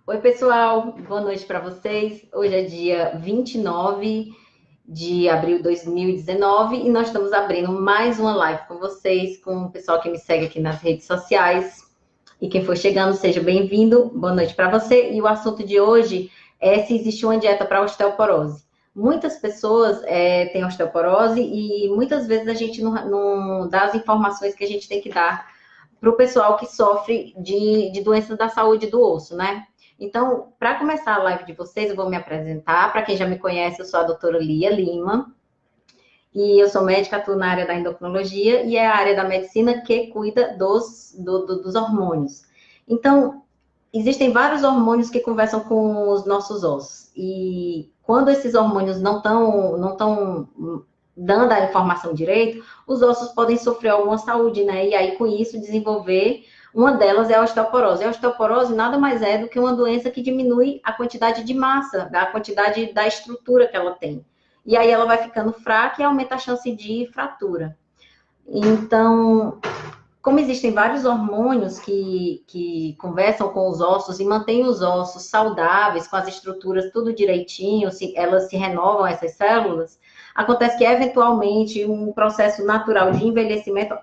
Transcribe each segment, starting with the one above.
Oi, pessoal, boa noite para vocês. Hoje é dia 29 de abril de 2019 e nós estamos abrindo mais uma live com vocês, com o pessoal que me segue aqui nas redes sociais. E quem for chegando, seja bem-vindo. Boa noite para você. E o assunto de hoje é se existe uma dieta para osteoporose. Muitas pessoas têm osteoporose e muitas vezes a gente não dá as informações que a gente tem que dar para o pessoal que sofre de doenças da saúde do osso, né? Então, para começar a live de vocês, eu vou me apresentar. Para quem já me conhece, eu sou a doutora Lia Lima, e eu sou médica, atuo na área da endocrinologia, e é a área da medicina que cuida dos hormônios. Então, existem vários hormônios que conversam com os nossos ossos, e quando esses hormônios não estão dando a informação direito, os ossos podem sofrer alguma saúde, né? E aí, com isso, desenvolver. Uma delas é a osteoporose. A osteoporose nada mais é do que uma doença que diminui a quantidade de massa, a quantidade da estrutura que ela tem. E aí ela vai ficando fraca e aumenta a chance de fratura. Então, como existem vários hormônios que conversam com os ossos e mantêm os ossos saudáveis, com as estruturas tudo direitinho, elas se renovam, essas células, acontece que, eventualmente, um processo natural de envelhecimento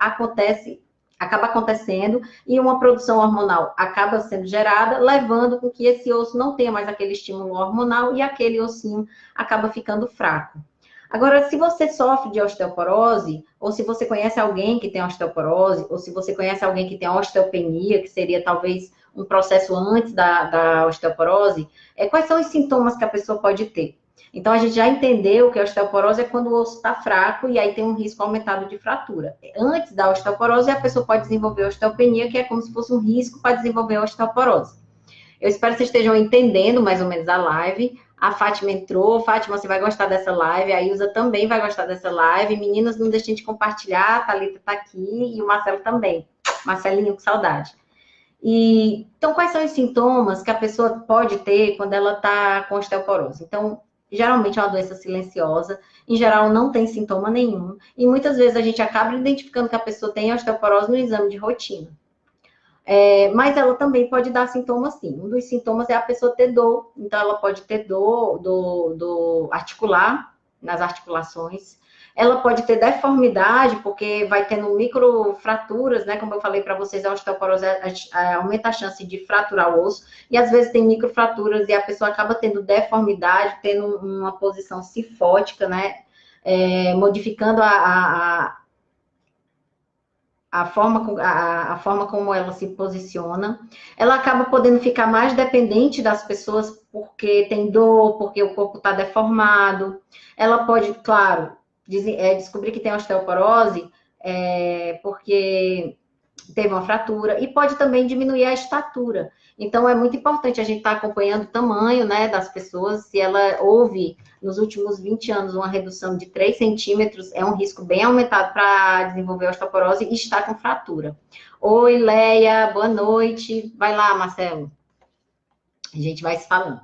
acaba acontecendo e uma produção hormonal acaba sendo gerada, levando com que esse osso não tenha mais aquele estímulo hormonal e aquele ossinho acaba ficando fraco. Agora, se você sofre de osteoporose, ou se você conhece alguém que tem osteoporose, ou se você conhece alguém que tem osteopenia, que seria talvez um processo antes da osteoporose, quais são os sintomas que a pessoa pode ter? Então, a gente já entendeu que a osteoporose é quando o osso está fraco e aí tem um risco aumentado de fratura. Antes da osteoporose, a pessoa pode desenvolver osteopenia, que é como se fosse um risco para desenvolver a osteoporose. Eu espero que vocês estejam entendendo mais ou menos a live. A Fátima entrou. Fátima, você vai gostar dessa live. A Ilza também vai gostar dessa live. Meninas, não deixem de compartilhar. A Thalita está aqui e o Marcelo também. Marcelinho, com saudade. Então, quais são os sintomas que a pessoa pode ter quando ela está com osteoporose? Então, geralmente é uma doença silenciosa. Em geral, não tem sintoma nenhum. E muitas vezes a gente acaba identificando que a pessoa tem osteoporose no exame de rotina. Mas ela também pode dar sintomas, sim. Um dos sintomas é a pessoa ter dor. Então, ela pode ter dor do articular, nas articulações. Ela pode ter deformidade, porque vai tendo microfraturas, né? Como eu falei para vocês, a osteoporose aumenta a chance de fraturar o osso. E, às vezes, tem microfraturas e a pessoa acaba tendo deformidade, tendo uma posição cifótica, né? Modificando a forma como ela se posiciona. Ela acaba podendo ficar mais dependente das pessoas porque tem dor, porque o corpo está deformado. Ela pode, claro, descobrir que tem osteoporose porque teve uma fratura, e pode também diminuir a estatura. Então, é muito importante a gente estar acompanhando o tamanho, né, das pessoas. Se ela houve, nos últimos 20 anos, uma redução de 3 centímetros, é um risco bem aumentado para desenvolver osteoporose e estar com fratura. Oi, Leia, boa noite. Vai lá, Marcelo. A gente vai se falando.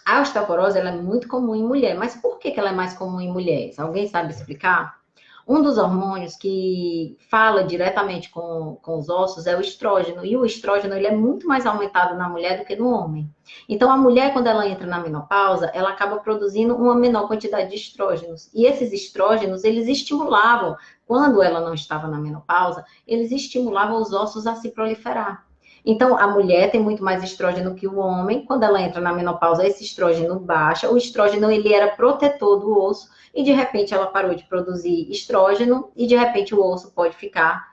A osteoporose, ela é muito comum em mulher, mas por que ela é mais comum em mulheres? Alguém sabe explicar? Um dos hormônios que fala diretamente com os ossos é o estrógeno, e o estrógeno ele é muito mais aumentado na mulher do que no homem. Então, a mulher, quando ela entra na menopausa, ela acaba produzindo uma menor quantidade de estrógenos. E esses estrógenos, eles estimulavam, quando ela não estava na menopausa, eles estimulavam os ossos a se proliferar. Então, a mulher tem muito mais estrógeno que o homem. Quando ela entra na menopausa, esse estrógeno baixa. O estrógeno, ele era protetor do osso, e de repente ela parou de produzir estrógeno e de repente o osso pode ficar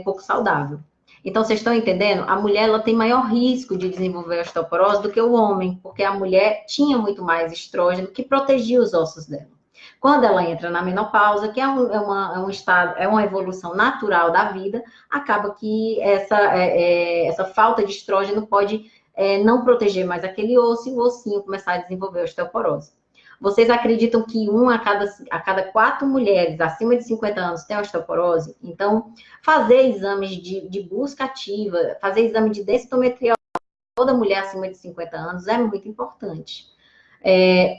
pouco saudável. Então, vocês estão entendendo? A mulher ela tem maior risco de desenvolver osteoporose do que o homem, porque a mulher tinha muito mais estrógeno que protegia os ossos dela. Quando ela entra na menopausa, que um estado, é uma evolução natural da vida, acaba que essa falta de estrógeno pode não proteger mais aquele osso e o ossinho começar a desenvolver osteoporose. Vocês acreditam que a cada 4 mulheres acima de 50 anos tem osteoporose? Então, fazer exames de busca ativa, fazer exame de densitometria, toda mulher acima de 50 anos é muito importante.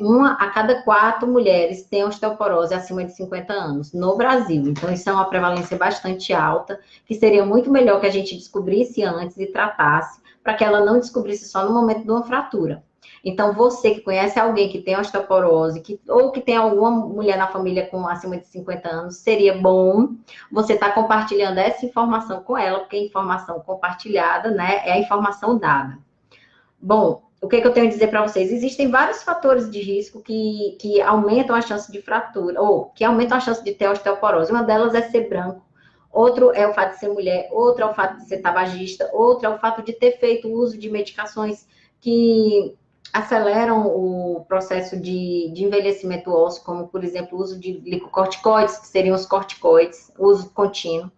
uma a cada 4 mulheres tem osteoporose acima de 50 anos no Brasil. Então, isso é uma prevalência bastante alta, que seria muito melhor que a gente descobrisse antes e tratasse, para que ela não descobrisse só no momento de uma fratura. Então, você que conhece alguém que tem osteoporose, ou que tem alguma mulher na família com acima de 50 anos, seria bom você estar compartilhando essa informação com ela, porque a informação compartilhada, né, é a informação dada. Bom, o que eu tenho a dizer para vocês? Existem vários fatores de risco que aumentam a chance de fratura, ou que aumentam a chance de ter osteoporose. Uma delas é ser branco, outro é o fato de ser mulher, outro é o fato de ser tabagista, outro é o fato de ter feito uso de medicações que aceleram o processo de envelhecimento ósseo, como, por exemplo, o uso de glicocorticoides, que seriam os corticoides, uso contínuo.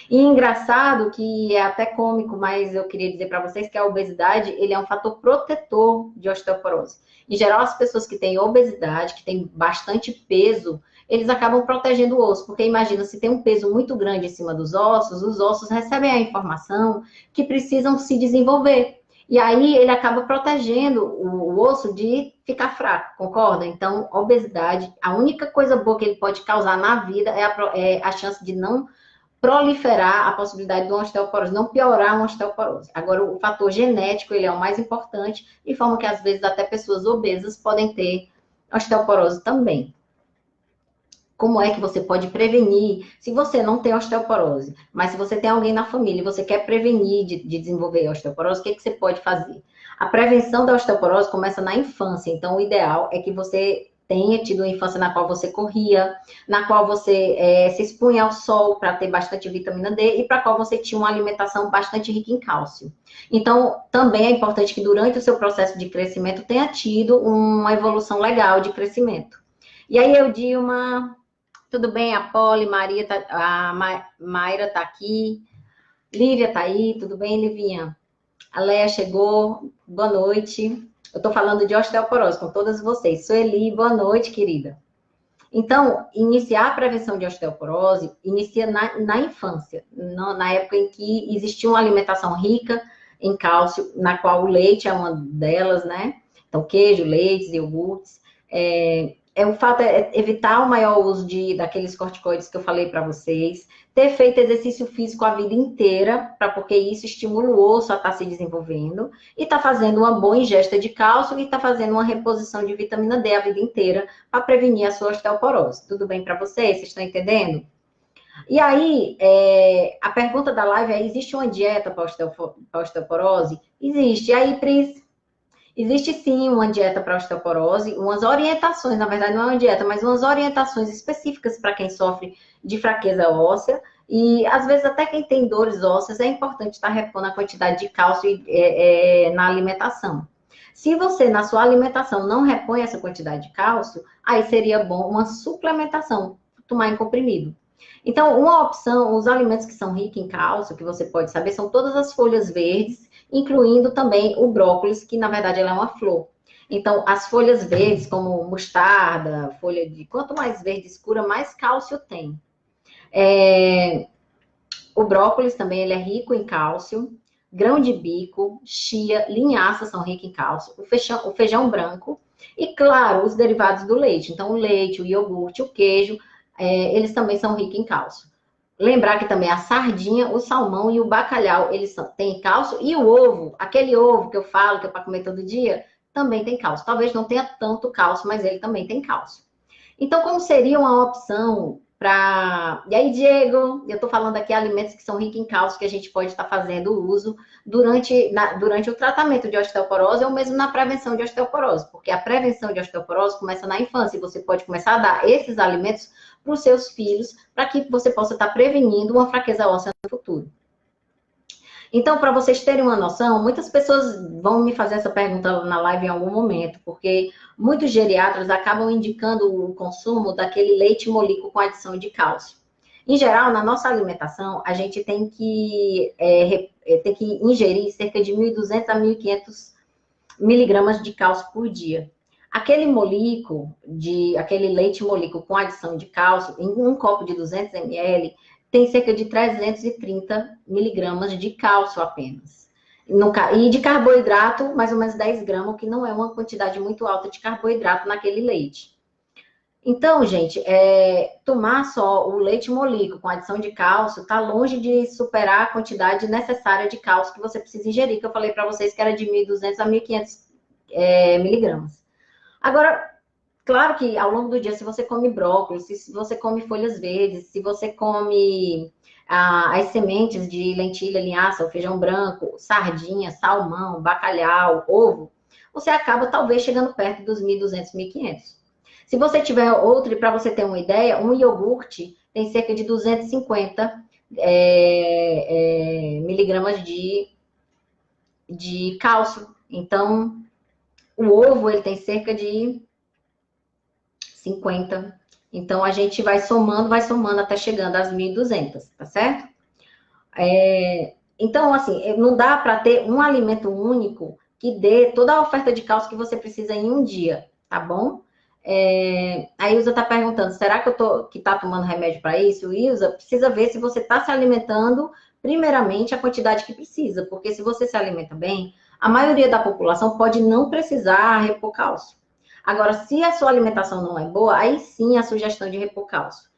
E engraçado, que é até cômico, mas eu queria dizer para vocês que a obesidade, ele é um fator protetor de osteoporose. Em geral, as pessoas que têm obesidade, que têm bastante peso, eles acabam protegendo o osso, porque imagina, se tem um peso muito grande em cima dos ossos, os ossos recebem a informação que precisam se desenvolver. E aí ele acaba protegendo o osso de ficar fraco, concorda? Então, obesidade, a única coisa boa que ele pode causar na vida é a chance de não proliferar a possibilidade de uma osteoporose, não piorar uma osteoporose. Agora, o fator genético, ele é o mais importante, de forma que, às vezes, até pessoas obesas podem ter osteoporose também. Como é que você pode prevenir? Se você não tem osteoporose, mas se você tem alguém na família e você quer prevenir de desenvolver osteoporose, o que você pode fazer? A prevenção da osteoporose começa na infância, então o ideal é que você tenha tido uma infância na qual você corria, na qual você se expunha ao sol para ter bastante vitamina D e para a qual você tinha uma alimentação bastante rica em cálcio. Então, também é importante que durante o seu processo de crescimento tenha tido uma evolução legal de crescimento. E aí, Eudilma, tudo bem? A Poli, Maria, a Mayra tá aqui, Lívia tá aí, tudo bem, Livinha? A Leia chegou, boa noite. Eu tô falando de osteoporose com todas vocês. Sueli, boa noite, querida. Então, iniciar a prevenção de osteoporose inicia na infância, na época em que existia uma alimentação rica em cálcio, na qual o leite é uma delas, né? Então, queijo, leites, iogurtes. O fato é evitar o maior uso daqueles corticoides que eu falei para vocês, ter feito exercício físico a vida inteira, porque isso estimula o osso a estar se desenvolvendo, e está fazendo uma boa ingesta de cálcio e está fazendo uma reposição de vitamina D a vida inteira para prevenir a sua osteoporose. Tudo bem para vocês? Vocês estão entendendo? E aí, a pergunta da live é: existe uma dieta para osteoporose? Existe. E aí, Pris? Existe sim uma dieta para osteoporose, umas orientações, na verdade não é uma dieta, mas umas orientações específicas para quem sofre de fraqueza óssea, e às vezes até quem tem dores ósseas é importante estar repondo a quantidade de cálcio na alimentação. Se você, na sua alimentação, não repõe essa quantidade de cálcio, aí seria bom uma suplementação, tomar em comprimido. Então, uma opção, os alimentos que são ricos em cálcio, que você pode saber, são todas as folhas verdes, incluindo também o brócolis, que na verdade ela é uma flor. Então, as folhas verdes, como mostarda, quanto mais verde escura, mais cálcio tem. O brócolis também ele é rico em cálcio, grão de bico, chia, linhaça são ricos em cálcio, o feijão branco e, claro, os derivados do leite. Então, o leite, o iogurte, o queijo, eles também são ricos em cálcio. Lembrar que também a sardinha, o salmão e o bacalhau, eles têm cálcio. E o ovo, aquele ovo que eu falo, que é para comer todo dia, também tem cálcio. Talvez não tenha tanto cálcio, mas ele também tem cálcio. Então, como seria uma opção para... E aí, Diego, eu estou falando aqui alimentos que são ricos em cálcio, que a gente pode estar fazendo uso durante o tratamento de osteoporose ou mesmo na prevenção de osteoporose. Porque a prevenção de osteoporose começa na infância e você pode começar a dar esses alimentos para os seus filhos, para que você possa estar prevenindo uma fraqueza óssea no futuro. Então, para vocês terem uma noção, muitas pessoas vão me fazer essa pergunta na live em algum momento, porque muitos geriatras acabam indicando o consumo daquele leite molico com adição de cálcio. Em geral, na nossa alimentação, a gente tem que ingerir cerca de 1.200 a 1.500 miligramas de cálcio por dia. Aquele leite molico com adição de cálcio, em um copo de 200 ml, tem cerca de 330 miligramas de cálcio apenas. E de carboidrato, mais ou menos 10 gramas, que não é uma quantidade muito alta de carboidrato naquele leite. Então, gente, tomar só o leite molico com adição de cálcio está longe de superar a quantidade necessária de cálcio que você precisa ingerir, que eu falei para vocês que era de 1.200 a 1.500 miligramas. Agora, claro que ao longo do dia, se você come brócolis, se você come folhas verdes, se você come as sementes de lentilha, linhaça, ou feijão branco, sardinha, salmão, bacalhau, ovo, você acaba talvez chegando perto dos 1.200, 1.500. Se você tiver outro, para você ter uma ideia, um iogurte tem cerca de 250 miligramas de cálcio. Então, o ovo ele tem cerca de 50. Então, a gente vai somando até chegando às 1.200, tá certo? Então, assim, não dá para ter um alimento único que dê toda a oferta de cálcio que você precisa em um dia, tá bom? A Ilza está perguntando, será que que tá tomando remédio para isso? Ilza, precisa ver se você está se alimentando, primeiramente, a quantidade que precisa, porque se você se alimenta bem, a maioria da população pode não precisar repor cálcio. Agora, se a sua alimentação não é boa, aí sim a sugestão de repor cálcio.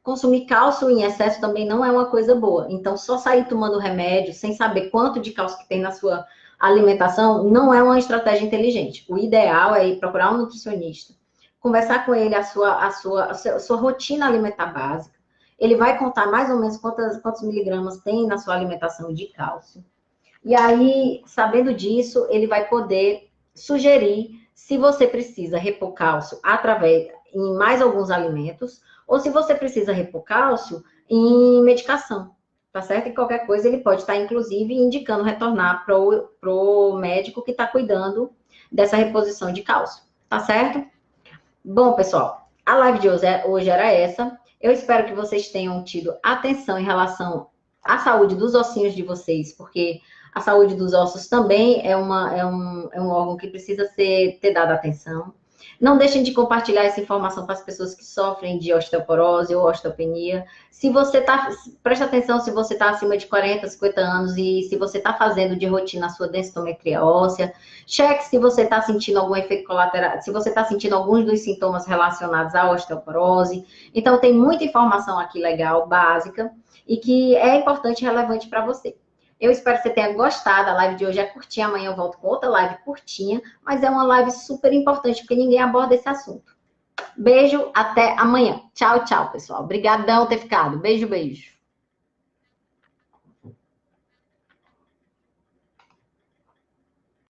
Consumir cálcio em excesso também não é uma coisa boa. Então, só sair tomando remédio sem saber quanto de cálcio que tem na sua alimentação não é uma estratégia inteligente. O ideal é ir procurar um nutricionista, conversar com ele a sua rotina alimentar básica. Ele vai contar mais ou menos quantos miligramas tem na sua alimentação de cálcio. E aí, sabendo disso, ele vai poder sugerir se você precisa repor cálcio em mais alguns alimentos ou se você precisa repor cálcio em medicação. Tá certo? E qualquer coisa ele pode estar, inclusive, indicando retornar pro médico que está cuidando dessa reposição de cálcio. Tá certo? Bom, pessoal, a live de hoje era essa. Eu espero que vocês tenham tido atenção em relação à saúde dos ossinhos de vocês, porque a saúde dos ossos também é um órgão que precisa ter dado atenção. Não deixem de compartilhar essa informação para as pessoas que sofrem de osteoporose ou osteopenia. Preste atenção se você está acima de 40, 50 anos e se você está fazendo de rotina a sua densitometria óssea. Cheque se você está sentindo algum efeito colateral, se você está sentindo alguns dos sintomas relacionados à osteoporose. Então, tem muita informação aqui legal, básica, e que é importante e relevante para você. Eu espero que você tenha gostado. A live de hoje é curtinha. Amanhã eu volto com outra live curtinha. Mas é uma live super importante, porque ninguém aborda esse assunto. Beijo, até amanhã. Tchau, tchau, pessoal. Obrigadão por ter ficado. Beijo, beijo.